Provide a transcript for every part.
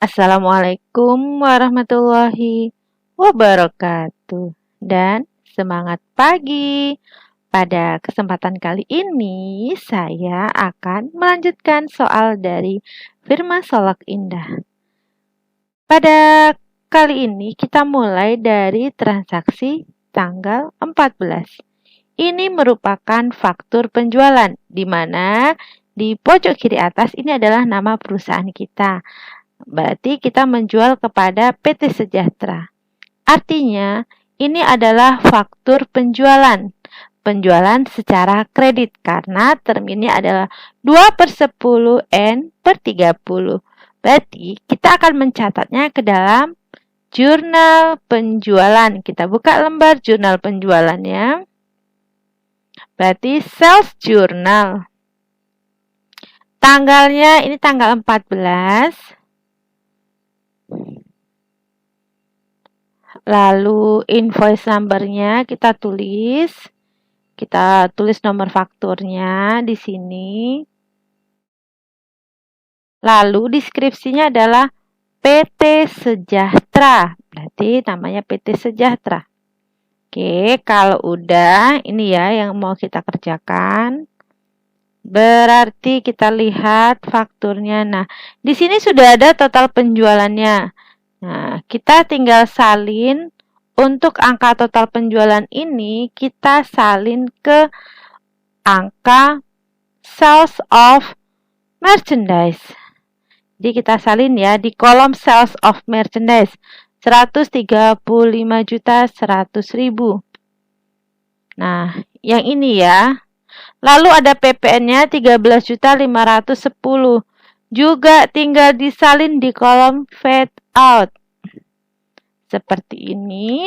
Assalamualaikum warahmatullahi wabarakatuh dan semangat pagi. Pada kesempatan kali ini saya akan melanjutkan soal dari Firma Solok Indah. Pada kali ini kita mulai dari transaksi tanggal 14. Ini merupakan faktur penjualan di mana di pojok kiri atas ini adalah nama perusahaan kita. Berarti kita menjual kepada PT Sejahtera. Artinya, ini adalah faktur penjualan. Penjualan secara kredit karena terminnya adalah 2/10 N/30. Berarti kita akan mencatatnya ke dalam jurnal penjualan. Kita buka lembar jurnal penjualannya. Berarti sales journal. Tanggalnya ini tanggal 14. Lalu invoice number-nya kita tulis nomor fakturnya di sini. Lalu deskripsinya adalah PT Sejahtera, berarti namanya PT Sejahtera. Oke, kalau udah ini ya yang mau kita kerjakan. Berarti kita lihat fakturnya. Nah, di sini sudah ada total penjualannya. Nah, kita tinggal salin untuk angka total penjualan ini, kita salin ke angka sales of merchandise. Jadi kita salin ya di kolom sales of merchandise 135.100.000. Nah, yang ini ya. Lalu ada PPN-nya 13.510. Juga tinggal disalin di kolom fade out. Seperti ini.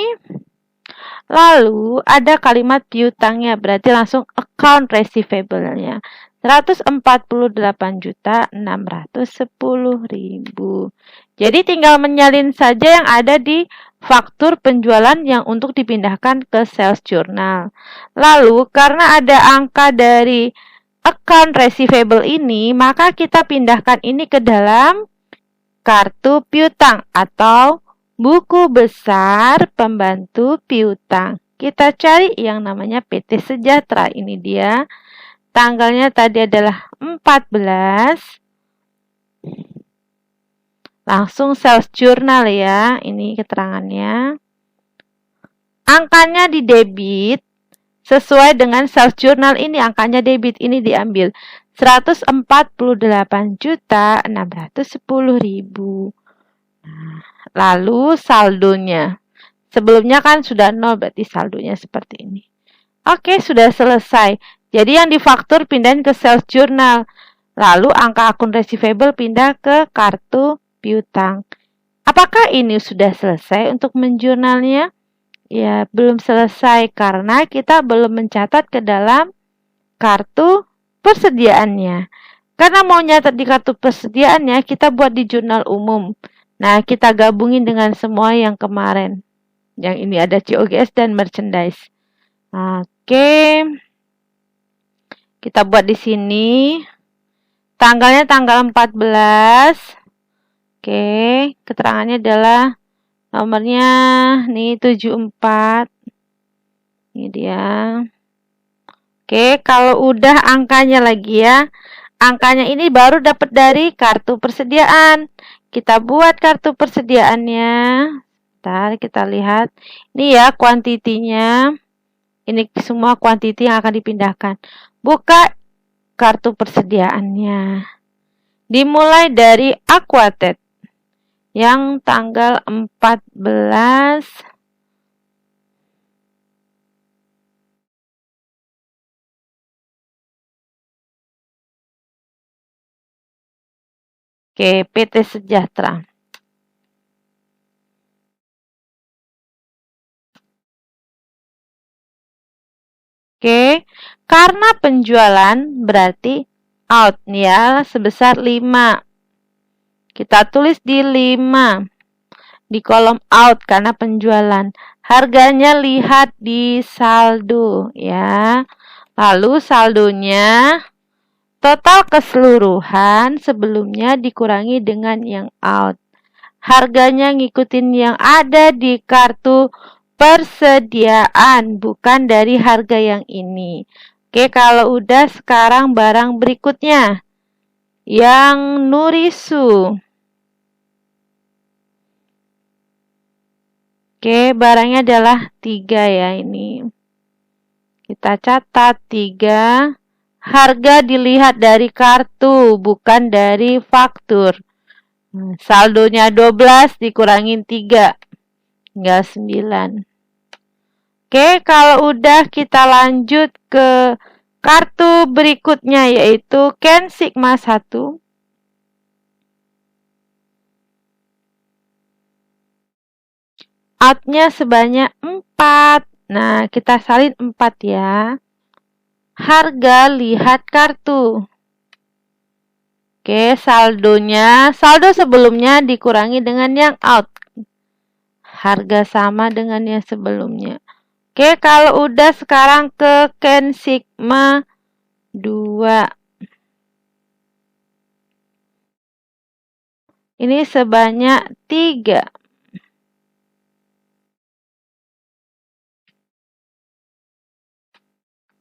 Lalu ada kalimat piutangnya, berarti langsung account receivable-nya. 148.610.000. Jadi tinggal menyalin saja yang ada di faktur penjualan yang untuk dipindahkan ke sales journal. Lalu karena ada angka dari account receivable ini, maka kita pindahkan ini ke dalam kartu piutang atau buku besar pembantu piutang. Kita cari yang namanya PT Sejahtera, ini dia. Tanggalnya tadi adalah 14. Langsung sales journal ya, ini keterangannya. Angkanya di debit sesuai dengan sales journal ini, angkanya debit ini diambil 148.610.000. Nah, lalu saldonya. Sebelumnya kan sudah 0, berarti saldonya seperti ini. Oke, sudah selesai. Jadi yang difaktur pindahin ke sales journal. Lalu angka akun receivable pindah ke kartu piutang. Apakah ini sudah selesai untuk menjurnalnya? Ya, belum selesai karena kita belum mencatat ke dalam kartu persediaannya. Karena mau nyatat di kartu persediaannya, kita buat di jurnal umum. Nah, kita gabungin dengan semua yang kemarin. Yang ini ada COGS dan merchandise. Oke. Kita buat di sini. Tanggalnya tanggal 14. Oke, keterangannya adalah nomornya nih 74. Ini dia. Oke, kalau udah angkanya lagi ya. Angkanya ini baru dapat dari kartu persediaan. Kita buat kartu persediaannya. Bentar, kita lihat. Ini ya kuantitinya. Ini semua kuantiti yang akan dipindahkan. Buka kartu persediaannya. Dimulai dari Aquated. Yang tanggal 14. Oke, PT Sejahtera. Oke, karena penjualan berarti out ya sebesar 5. Kita tulis di 5 di kolom out karena penjualan. Harganya lihat di saldo ya. Lalu saldonya total keseluruhan sebelumnya dikurangi dengan yang out. harganya ngikutin yang ada di kartu persediaan, bukan dari harga yang ini. Oke, kalau udah, sekarang barang berikutnya. Yang Nurisu. Oke, barangnya adalah 3 ya ini. Kita catat 3. Harga dilihat dari kartu, bukan dari faktur. Saldonya 12 dikurangin 3. Tinggal 9. Oke, kalau udah kita lanjut ke kartu berikutnya, yaitu Ken Sigma 1. Out-nya sebanyak 4. Nah, kita salin 4 ya. Harga lihat kartu. Oke, saldonya, saldo sebelumnya dikurangi dengan yang out. Harga sama dengan yang sebelumnya. Oke, kalau udah, sekarang ke Ken Sigma 2. Ini sebanyak 3.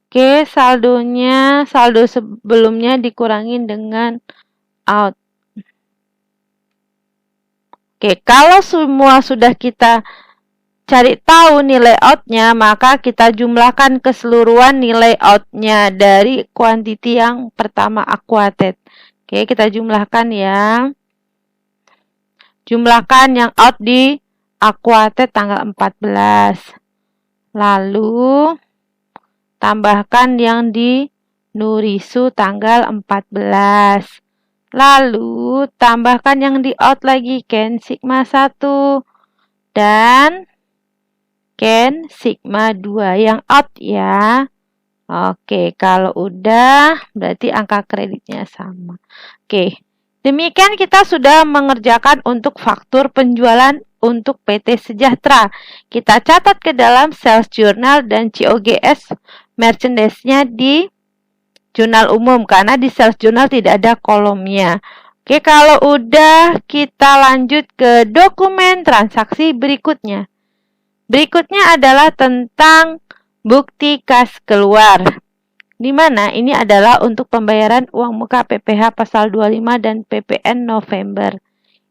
Oke, saldo sebelumnya dikurangin dengan out. Oke, kalau semua sudah kita cari tahu nilai out-nya, maka kita jumlahkan keseluruhan nilai out-nya dari kuantiti yang pertama aquated. Oke, kita jumlahkan ya. Jumlahkan yang out di aquated tanggal 14. Lalu tambahkan yang di Nurisu tanggal 14. Lalu tambahkan yang di out lagi, Ken Sigma 1 dan Ken Sigma 2 yang out ya. Oke, kalau udah berarti angka kreditnya sama. Oke, demikian kita sudah mengerjakan untuk faktur penjualan untuk PT Sejahtera. Kita catat ke dalam sales journal dan COGS merchandise-nya di jurnal umum, karena di sales journal tidak ada kolomnya. Oke, kalau udah, kita lanjut ke dokumen transaksi berikutnya. Berikutnya adalah tentang bukti kas keluar, di mana ini adalah untuk pembayaran uang muka PPh pasal 25 dan PPN November.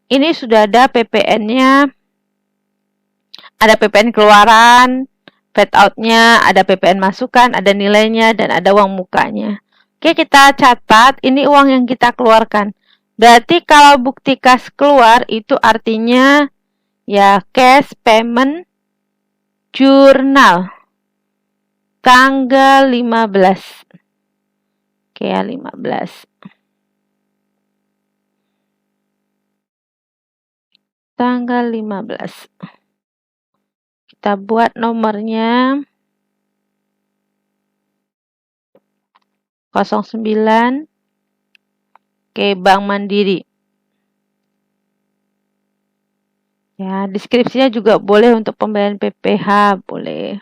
Ini sudah ada PPN-nya, ada PPN keluaran, fade out-nya, ada PPN masukan, ada nilainya, dan ada uang mukanya. Oke, kita catat, ini uang yang kita keluarkan. Berarti kalau bukti kas keluar itu artinya ya cash payment jurnal tanggal 15. Oke ya, 15. Tanggal 15. Kita buat nomornya 09. Oke, Bank Mandiri. Ya, deskripsinya juga boleh untuk pembayaran PPh, boleh.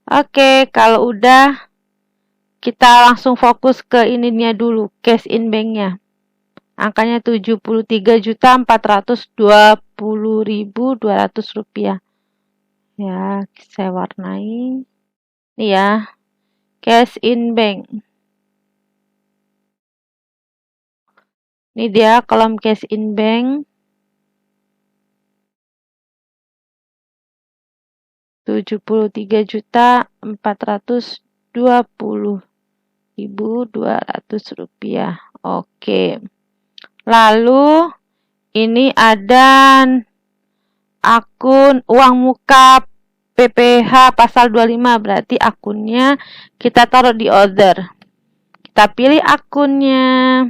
Oke, kalau udah, kita langsung fokus ke ininya dulu, cash in bank-nya. Angkanya 73.420.200 rupiah. Ya, saya warnai. Ini ya, cash in bank. Ini dia kolom cash in bank. 73.420.200 rupiah. Oke. Lalu ini ada akun uang muka PPh pasal 25, berarti akunnya kita taruh di order. Kita pilih akunnya.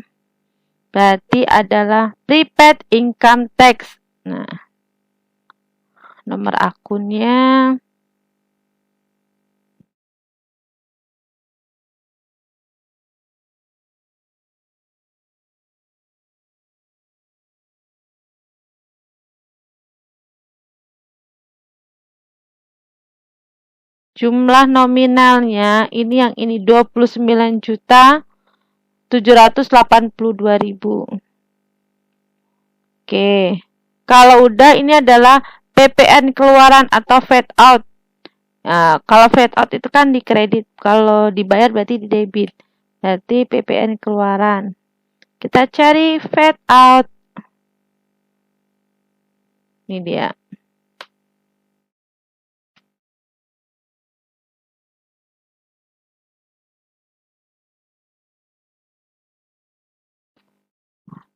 Berarti adalah prepaid income tax. Nah, nomor akunnya jumlah nominalnya ini yang ini 29.782.000. Oke. Kalau udah, ini adalah PPN keluaran atau fade out. Nah, kalau fade out itu kan di kredit, kalau dibayar berarti di debit. Berarti PPN keluaran. Kita cari fade out. Ini dia.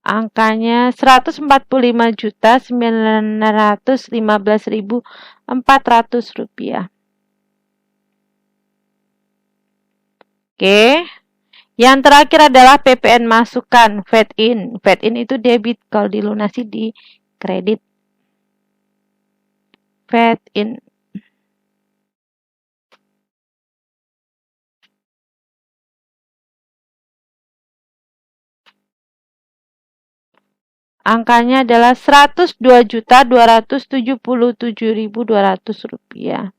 Angkanya 145.915.400 rupiah. Oke. Yang terakhir adalah PPN masukan, fade in. Fade in itu debit, kalau dilunasi di kredit. Fade in. Angkanya adalah 102.277.200 rupiah.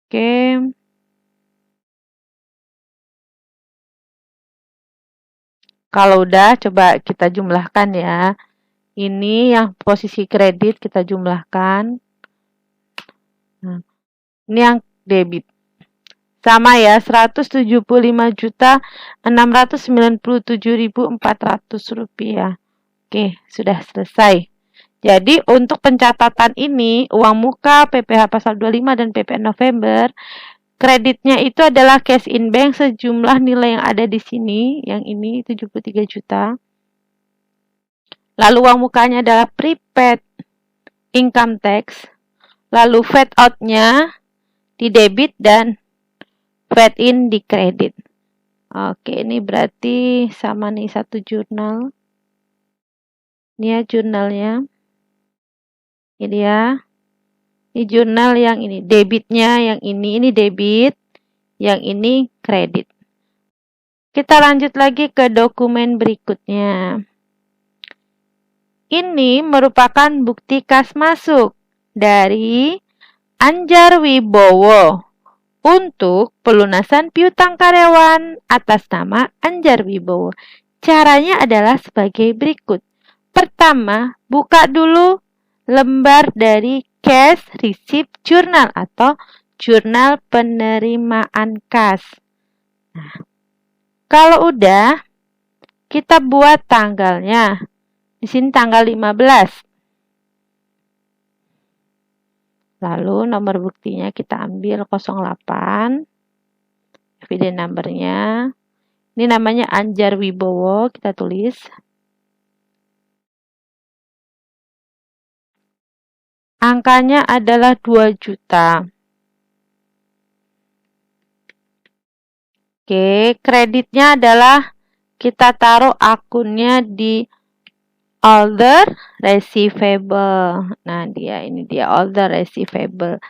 Oke. Kalau udah, coba kita jumlahkan ya. Ini yang posisi kredit kita jumlahkan. Nah, ini yang debit. Sama ya, 175.697.400 rupiah. Oke, sudah selesai. Jadi untuk pencatatan ini, uang muka, PPh pasal 25 dan PPN November, kreditnya itu adalah cash in bank sejumlah nilai yang ada di sini, yang ini 73 juta. Lalu uang mukanya adalah prepaid income tax. Lalu fade out-nya di debit dan fade in di kredit. Oke, ini berarti sama nih satu jurnal. Ini ya jurnalnya. Ini ya. Ini jurnal yang ini, debitnya yang ini debit, yang ini kredit. Kita lanjut lagi ke dokumen berikutnya. Ini merupakan bukti kas masuk dari Anjar Wibowo untuk pelunasan piutang karyawan atas nama Anjar Wibowo. Caranya adalah sebagai berikut. Pertama, buka dulu lembar dari cash receipt journal atau jurnal penerimaan kas. Nah, kalau udah, kita buat tanggalnya. Di sini tanggal 15. Lalu nomor buktinya kita ambil 08. Evidence numbernya. Ini namanya Anjar Wibowo, kita tulis. Angkanya adalah 2 juta. Oke, kreditnya adalah kita taruh akunnya di order receivable. Nah, ini dia order receivable.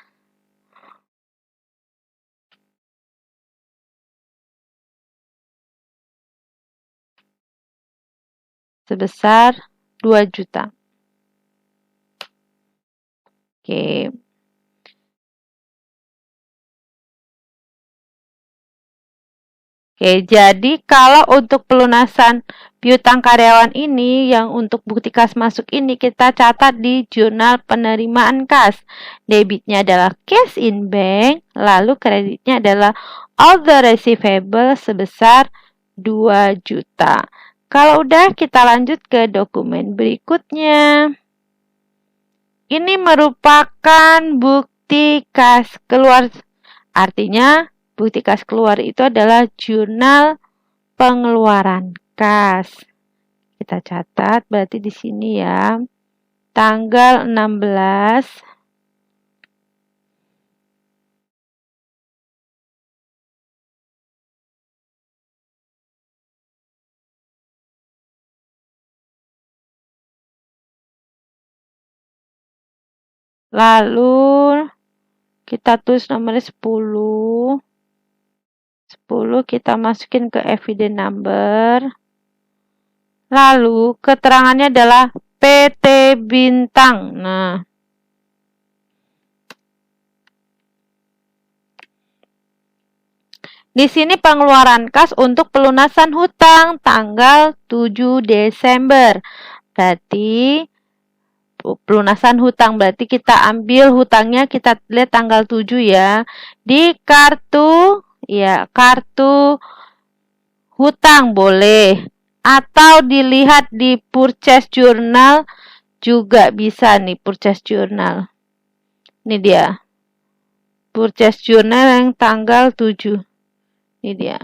Sebesar 2 juta. Oke. Oke, jadi kalau untuk pelunasan piutang karyawan ini, yang untuk bukti kas masuk ini, kita catat di jurnal penerimaan kas. Debitnya adalah cash in bank, lalu kreditnya adalah order receivable sebesar 2 juta. Kalau udah, kita lanjut ke dokumen berikutnya. Ini merupakan bukti kas keluar, artinya bukti kas keluar itu adalah jurnal pengeluaran kas. Kita catat berarti di sini ya. Tanggal 16. Lalu kita tulis nomornya 10. 10 kita masukin ke evidence number. Lalu keterangannya adalah PT Bintang. Nah, Di sini pengeluaran kas untuk pelunasan hutang tanggal 7 Desember. Berarti pelunasan hutang, berarti kita ambil hutangnya, kita lihat tanggal 7 ya. Di kartu, ya kartu hutang boleh. Atau dilihat di purchase journal juga bisa nih, purchase journal. Ini dia. Purchase journal yang tanggal 7. Ini dia.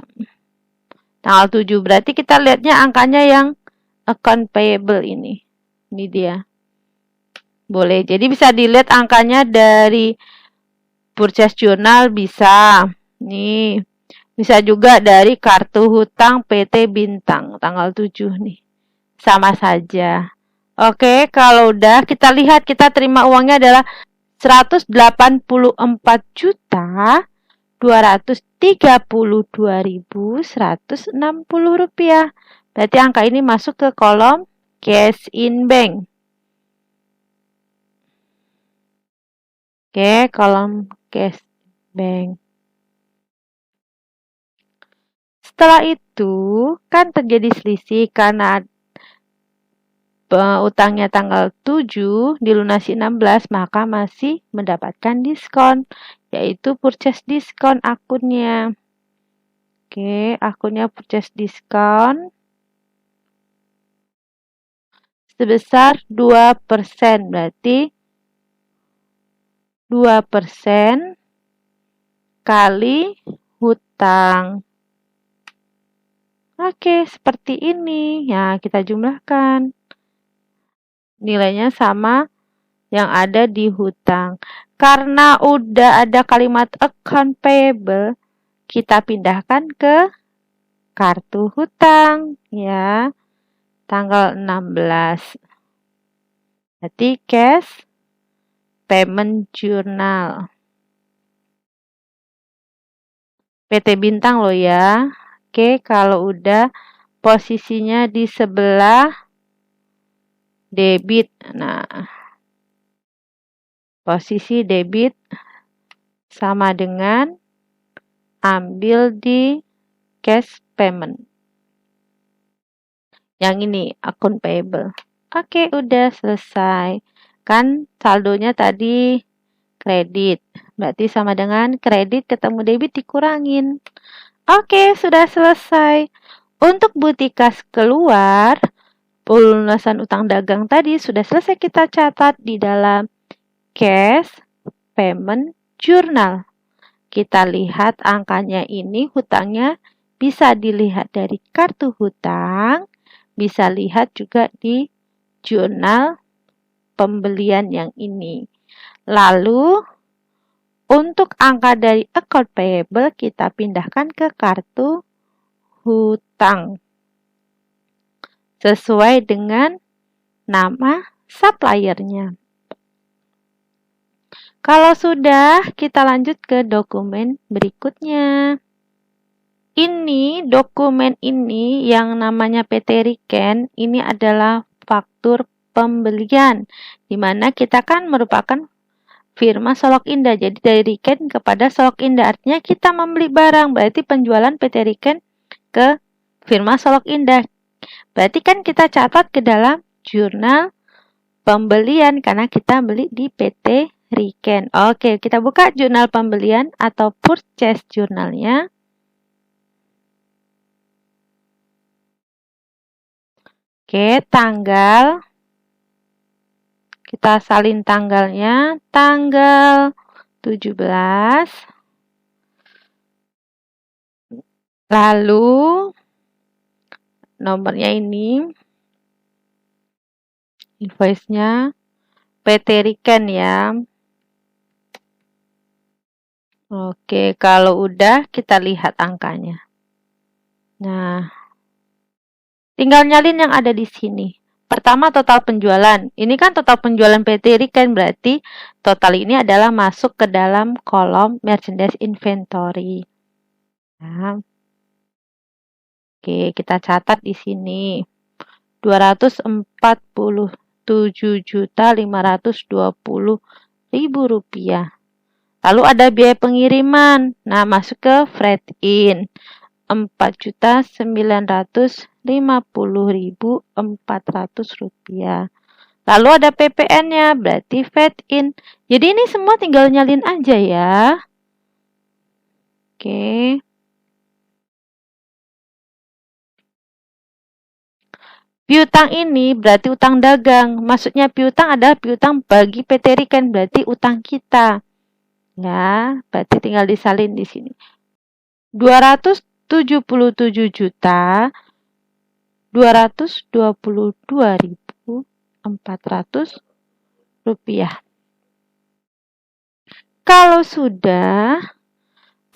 Tanggal 7. Berarti kita lihatnya angkanya yang account payable ini. Ini dia. Boleh. Jadi bisa dilihat angkanya dari purchase journal bisa. Nih. Bisa juga dari kartu hutang PT Bintang tanggal 7 nih. Sama saja. Oke, kalau udah kita lihat kita terima uangnya adalah 184.232.160 rupiah. Berarti angka ini masuk ke kolom cash in bank. Oke, kolom cash bank. Setelah itu kan terjadi selisih karena utangnya tanggal 7 dilunasi 16, maka masih mendapatkan diskon, yaitu purchase diskon akunnya. Oke, akunnya purchase diskon sebesar 2%, berarti 2% kali hutang. Oke, seperti ini. Ya, kita jumlahkan. Nilainya sama yang ada di hutang. Karena udah ada kalimat account payable, kita pindahkan ke kartu hutang ya. Tanggal 16. Berarti cash payment journal. PT Bintang loh ya. Oke, kalau udah posisinya di sebelah debit. Nah, posisi debit sama dengan ambil di cash payment. Yang ini akun payable. Oke, udah selesai. Kan saldonya tadi kredit. Berarti sama dengan kredit ketemu debit dikurangin. Oke, sudah selesai. Untuk bukti kas keluar, pelunasan utang dagang tadi sudah selesai kita catat di dalam cash payment journal. Kita lihat angkanya ini, hutangnya bisa dilihat dari kartu hutang, bisa lihat juga di jurnal pembelian yang ini. Lalu untuk angka dari account payable kita pindahkan ke kartu hutang sesuai dengan nama suppliernya. Kalau sudah, kita lanjut ke dokumen berikutnya. Ini dokumen ini yang namanya PT Riken, ini adalah faktur pembelian, di mana kita kan merupakan firma Solok Indah. Jadi dari Riken kepada Solok Indah, artinya kita membeli barang, berarti penjualan PT Riken ke firma Solok Indah. Berarti kan kita catat ke dalam jurnal pembelian karena kita beli di PT Riken. Oke, kita buka jurnal pembelian atau purchase jurnalnya. Oke, tanggal. Kita salin tanggalnya, tanggal 17. Lalu nomornya ini, invoice-nya PT Riken ya. Oke, kalau udah kita lihat angkanya. Nah, tinggal nyalin yang ada di sini. Pertama total penjualan. Ini kan total penjualan PT Riken, berarti total ini adalah masuk ke dalam kolom merchandise inventory. Nah, oke, kita catat di sini. 247.520.000 rupiah. Lalu ada biaya pengiriman. Nah, masuk ke freight in. 4.950.400 rupiah. Lalu ada PPN-nya, berarti freight in. Jadi ini semua tinggal nyalin aja ya. Oke. Piutang ini berarti utang dagang. Maksudnya piutang adalah piutang bagi PT Riken, berarti utang kita. Ya, berarti tinggal disalin di sini. 277.222.400 rupiah. Kalau sudah,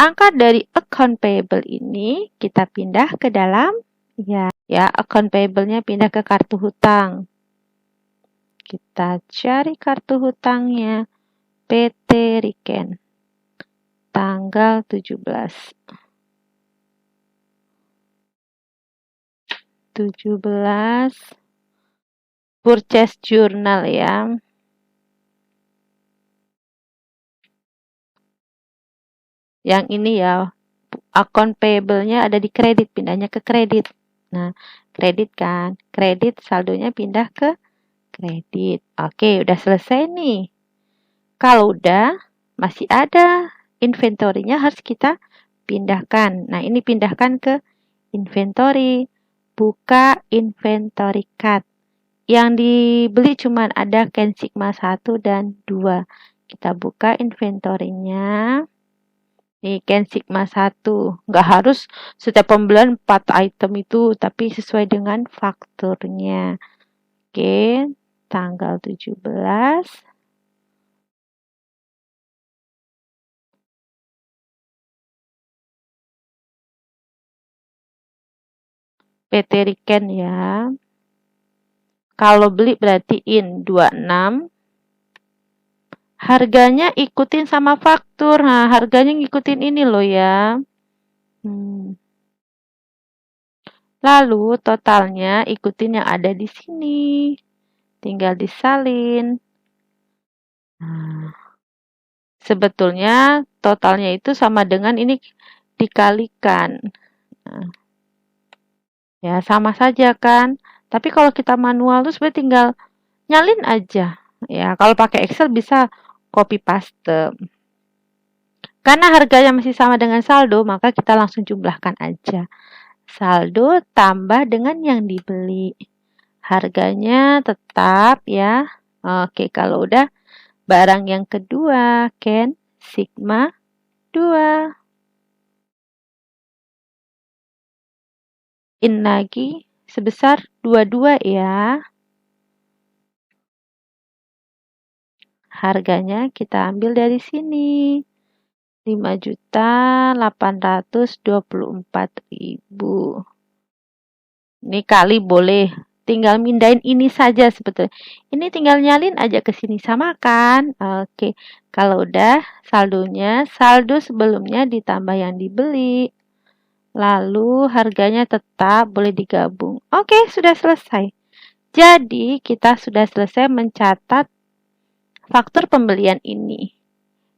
angka dari account payable ini kita pindah ke dalam ya account payable-nya pindah ke kartu hutang. Kita cari kartu hutangnya PT Riken. Tanggal 17 purchase journal ya. Yang ini ya, account payable-nya ada di kredit, pindahnya ke kredit. Nah, kredit kan, kredit saldonya pindah ke kredit. Oke, udah selesai nih. Kalau udah, masih ada inventory-nya harus kita pindahkan. Nah, ini pindahkan ke inventory. Buka inventory card. Yang dibeli cuma ada Ken Sigma 1 dan 2. Kita buka inventory-nya. Nih, Ken Sigma 1. Nggak harus setiap pembelian 4 item itu, tapi sesuai dengan fakturnya. Oke, tanggal 17. PT Riken ya. Kalau beli berarti in 26. Harganya ikutin sama faktur. Nah, harganya ngikutin ini loh ya. Lalu totalnya ikutin yang ada di sini. Tinggal disalin. Nah, sebetulnya totalnya itu sama dengan ini dikalikan. Nah, ya sama saja kan. Tapi kalau kita manual tuh sebenarnya tinggal nyalin aja. Ya, kalau pakai Excel bisa copy paste. Karena harganya masih sama dengan saldo, maka kita langsung jumlahkan aja. Saldo tambah dengan yang dibeli. Harganya tetap ya. Oke, kalau udah barang yang kedua, Ken Sigma 2. In lagi sebesar 22 ya. Harganya kita ambil dari sini. 5.824.000. Ini kali boleh. Tinggal mindahin ini saja sebetulnya. Ini tinggal nyalin aja ke sini sama kan? Oke. Kalau udah saldonya, saldo sebelumnya ditambah yang dibeli. Lalu harganya tetap boleh digabung. Oke, sudah selesai. Jadi kita sudah selesai mencatat faktur pembelian ini.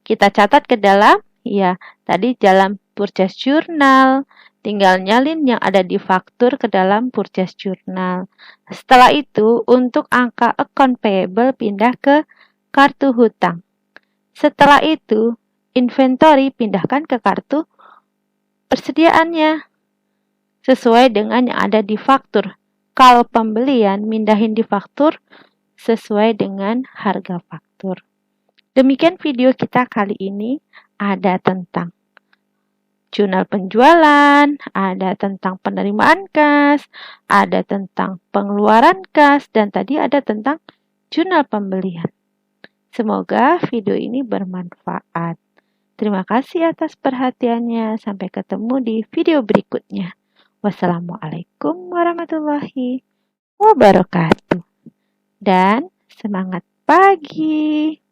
Kita catat ke dalam, ya tadi dalam purchase journal. Tinggal nyalin yang ada di faktur ke dalam purchase journal. Setelah itu, untuk angka account payable pindah ke kartu hutang. Setelah itu, inventory pindahkan ke kartu persediaannya. Sesuai dengan yang ada di faktur. Kalau pembelian, mindahin di faktur sesuai dengan harga faktur. Demikian video kita kali ini. Ada tentang jurnal penjualan, ada tentang penerimaan kas, ada tentang pengeluaran kas, dan tadi ada tentang jurnal pembelian. Semoga video ini bermanfaat. Terima kasih atas perhatiannya. Sampai ketemu di video berikutnya. Wassalamualaikum warahmatullahi wabarakatuh. Dan semangat pagi.